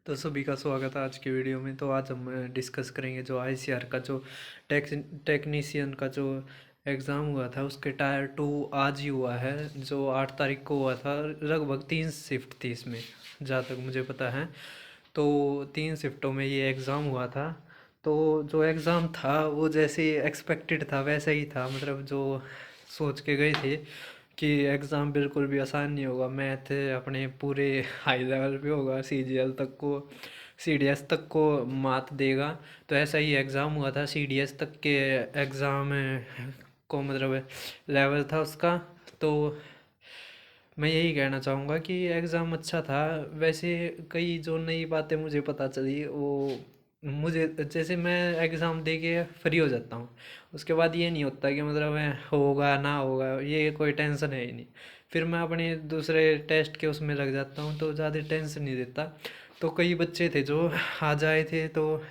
तो सभी का स्वागत है आज की वीडियो में। तो आज हम डिस्कस करेंगे जो आईसीआर का जो टेक्नीशियन का जो एग्ज़ाम हुआ था उसके टायर 2 आज ही हुआ है। जो 8 तारीख को हुआ था। लगभग 3 शिफ्ट थी इसमें, जहाँ तक मुझे पता है। तो 3 शिफ्टों में ये एग्ज़ाम हुआ था। तो जो एग्ज़ाम था वो जैसे एक्सपेक्टेड था वैसा ही था, मतलब जो सोच के गए थे कि एग्ज़ाम बिल्कुल भी आसान नहीं होगा। मैथ अपने पूरे हाई लेवल पे होगा, सीजीएल तक को, सीडीएस तक को मात देगा। तो ऐसा ही एग्ज़ाम हुआ था, सीडीएस तक के एग्ज़ाम को मतलब लेवल था उसका। तो मैं यही कहना चाहूँगा कि एग्ज़ाम अच्छा था। वैसे कई जो नई बातें मुझे पता चली वो, मुझे जैसे मैं एग्ज़ाम दे के फ्री हो जाता हूँ, उसके बाद ये नहीं होता कि मतलब मैं होगा ना होगा, ये कोई टेंशन है ही नहीं। फिर मैं अपने दूसरे टेस्ट के उसमें लग जाता हूँ तो ज़्यादा टेंशन नहीं देता। तो कई बच्चे थे जो आज आए थे, तो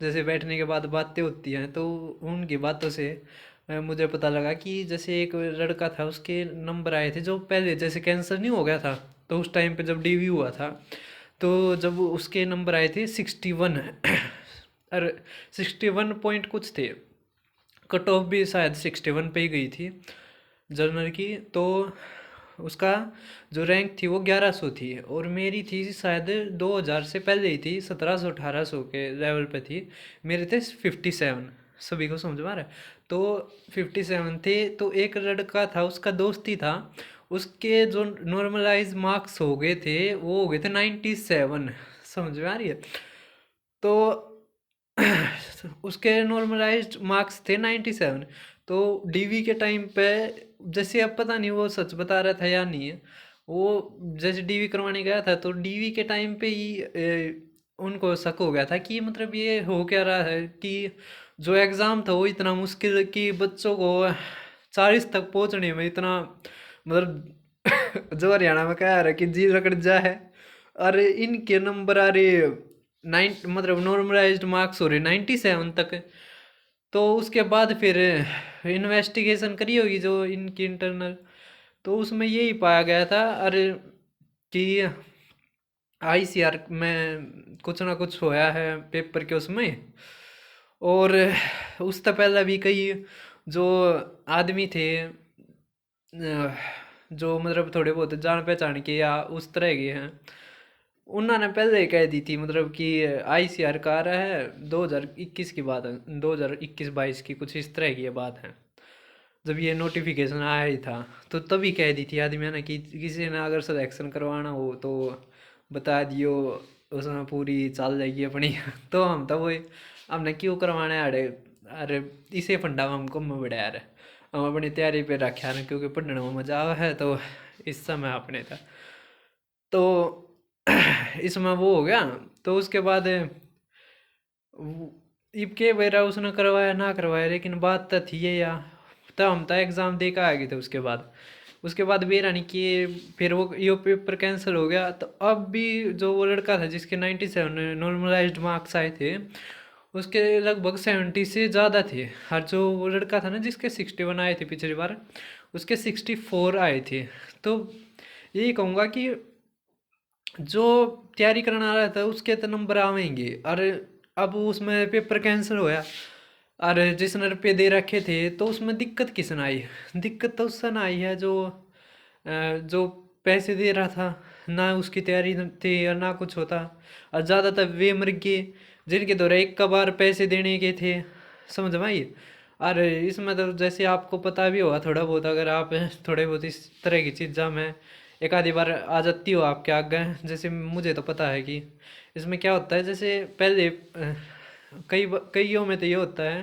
जैसे बैठने के बाद बातें होती हैं तो उनकी बातों से मुझे पता लगा कि जैसे एक लड़का था, उसके नंबर आए थे जो पहले जैसे कैंसर नहीं हो गया था, तो उस टाइम पे जब डीवी हुआ था, तो जब उसके नंबर आए थे 61 अरे 61 पॉइंट कुछ थे। कट ऑफ भी शायद 61 पे ही गई थी जर्नल की। तो उसका जो रैंक थी वो 1100 थी, और मेरी थी शायद 2000 से पहले ही थी, 1700 1800 के लेवल पे थी। मेरे थे 57। सभी को समझ में आ रहा है। तो 57 थे। तो एक लड़का था, उसका दोस्त ही था, उसके जो नॉर्मलाइज मार्क्स हो गए थे वो हो गए थे 97। समझ में आ रही है। तो उसके नॉर्मलाइज्ड मार्क्स थे 97। तो डीवी के टाइम पे, जैसे अब पता नहीं वो सच बता रहा था या नहीं है, वो जैसे डीवी करवाने गया था तो डीवी के टाइम पे ही उनको शक हो गया था कि मतलब ये हो क्या रहा है कि जो एग्ज़ाम था वो इतना मुश्किल कि बच्चों को 40 तक पहुंचने में इतना, मतलब जो हरियाणा में कहा रहा है कि जी रकड़ जा है। अरे इनके नंबर आ रहे 9, मतलब नॉर्मलाइज्ड मार्क्स हो रहे 97 तक। तो उसके बाद फिर इन्वेस्टिगेशन करी होगी जो इनकी इंटरनल, तो उसमें यही पाया गया था अरे कि आईसीआर में कुछ ना कुछ होया है पेपर के उसमें। और उससे पहले भी कई जो आदमी थे जो मतलब थोड़े बहुत जान पहचान के या उस तरह के हैं, उन्होंने पहले ही कह दी थी मतलब कि आईसीआर का आ रहा है 2021 की बात है, 2021-22 की कुछ इस तरह की ये बात है। जब ये नोटिफिकेशन आया ही था तो तभी कह दी थी आदमी ने कि किसी ने अगर सिलेक्शन करवाना हो तो बता दियो, उसमें पूरी चाल जाएगी अपनी। तो हम तो वही, हमने क्यों करवाना है अरे। अरे इसे फंडा में हमको में बढ़ा यार, हम अपनी तैयारी पे रखा है क्योंकि पढ़ने में मजा आवा है, तो इस समय अपने था। तो इसमें वो हो गया। तो उसके बाद इबके वगैरह उसने करवाया ना करवाया, लेकिन बात तो थी ये या, तब हम तो एग्ज़ाम दे कर आ गए थे। उसके बाद भी रानी कि फिर वो यो पेपर कैंसिल हो गया। तो अब भी जो वो लड़का था जिसके 97 नॉर्मलाइज्ड मार्क्स आए थे, उसके लगभग 70 से ज़्यादा थे। और जो वो लड़का था ना जिसके 61 आए थे पिछली बार, उसके 64 आए थे। तो यही कहूँगा कि जो तैयारी करने आ रहा था उसके तो नंबर आवेंगे। और अब उसमें पेपर कैंसिल होया, और जिसने रुपये दे रखे थे तो उसमें दिक्कत किसने आई? दिक्कत तो उससे ना आई है जो जो पैसे दे रहा था, ना उसकी तैयारी थी और ना कुछ होता। और ज़्यादातर वे मर गए जिनके द्वारा एक का बार पैसे देने के थे। समझ में आई? और इसमें तो जैसे आपको पता भी होगा थोड़ा बहुत, अगर आप थोड़े बहुत इस तरह की चीज़ा में एक आधी बार आ जाती हो आपके आगे, जैसे मुझे तो पता है कि इसमें क्या होता है। जैसे पहले कईयों में तो ये होता है,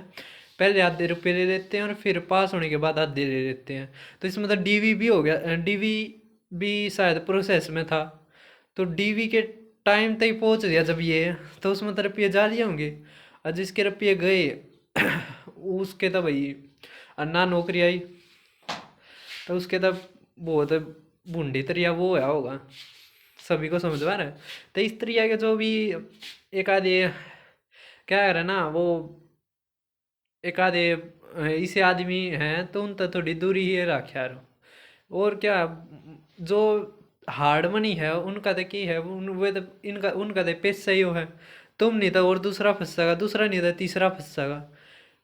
पहले आधे रुपये ले लेते हैं और फिर पास होने के बाद आधे ले लेते हैं। तो इसमें तो डीवी भी हो गया, डीवी भी शायद प्रोसेस में था। तो डीवी के टाइम तक पहुंच गया जब ये, तो उसमें तो रुपये जा लिए होंगे। और जिसके रुपये गए उसके तो भाई अन्ना नौकरी आई, तो उसके तो बहुत बूढ़ी तरिया वो होया होगा। सभी को समझ में आ रहा है। तो इस तरिया के जो भी एक आधे क्या कर रहे ना वो, एक आधे इसे आदमी हैं तो उन तक थोड़ी दूरी ही रख यार। और क्या, जो हार्ड मनी है उनका तो की है वे तो इनका उनका तो पैसा ही हो है। तुम नहीं तो और दूसरा फंसेगा, दूसरा नहीं तो तीसरा फंसेगा।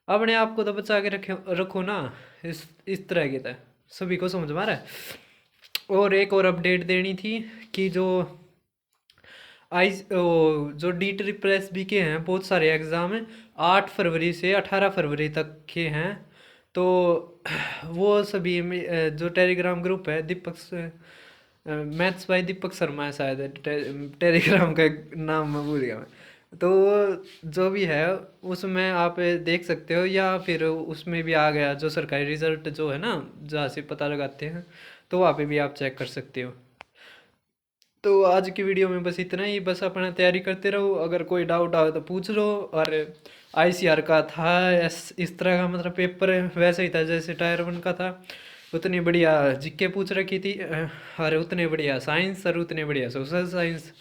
अपने आप को तो बचा के रखे रखो ना। इस तरह की तो सभी को समझ में आ रहा है। और एक और अपडेट देनी थी कि जो जो डी ट्रिपल एस बी के हैं बहुत सारे एग्ज़ाम हैं। 8 फरवरी से 18 फरवरी तक के हैं। तो वो सभी जो टेलीग्राम ग्रुप है दीपक मैथ्स बाय दीपक शर्मा है शायद टेलीग्राम का नाम मैं भूल गया मैं। तो जो भी है उसमें आप देख सकते हो, या फिर उसमें भी आ गया जो सरकारी रिजल्ट जो है ना जहाँ से पता लगाते हैं, तो वहाँ पे भी आप चेक कर सकते हो। तो आज की वीडियो में बस इतना ही। बस अपना तैयारी करते रहो, अगर कोई डाउट आए तो पूछ लो। और आईसीआर का था इस तरह का, मतलब पेपर वैसे ही था जैसे टायर 1 का था। उतनी बढ़िया जीके पूछ रखी थी, और उतने बढ़िया साइंस, और उतने बढ़िया सोशल साइंस,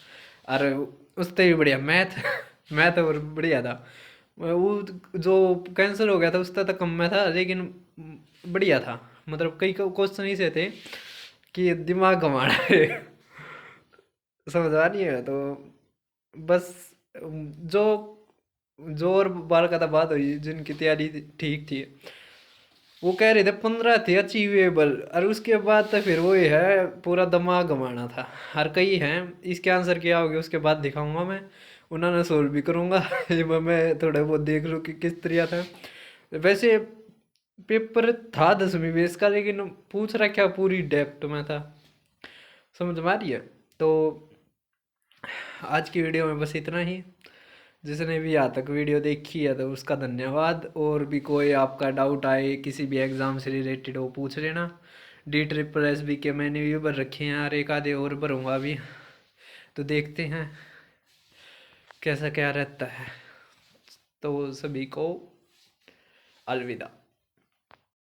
और उससे भी बढ़िया मैथ मैथ और बढ़िया था। वो जो कैंसिल हो गया था उसका तो कम में था, लेकिन बढ़िया था। मतलब कई क्वेश्चन ऐसे थे कि दिमाग घुमाना है समझ आ रही है। तो बस जो जो और बाल का बात हुई जिनकी तैयारी ठीक थी, वो कह रहे थे 15 थे अचीवेबल, और उसके बाद तो फिर वो है पूरा दिमाग घुमाना था। हर कई हैं इसके आंसर क्या होगे उसके बाद दिखाऊंगा मैं, उन्होंने सोल्व भी करूंगा ये मैं थोड़ा बहुत देख लूँ कि किस तरह था। वैसे पेपर था 10वीं बेस का, लेकिन पूछ रखा पूरी डेप्थ में था। समझ में आ रही है। तो आज की वीडियो में बस इतना ही। जिसने भी यहाँ तक वीडियो देखी है तो उसका धन्यवाद। और भी कोई आपका डाउट आए किसी भी एग्ज़ाम से रिलेटेड वो पूछ लेना। डी ट्रिपल एस बी के मैंने भी भर रखे हैं यार, एक आधे और भरूंगा अभी। तो देखते हैं कैसा क्या रहता है। तो सभी को अलविदा।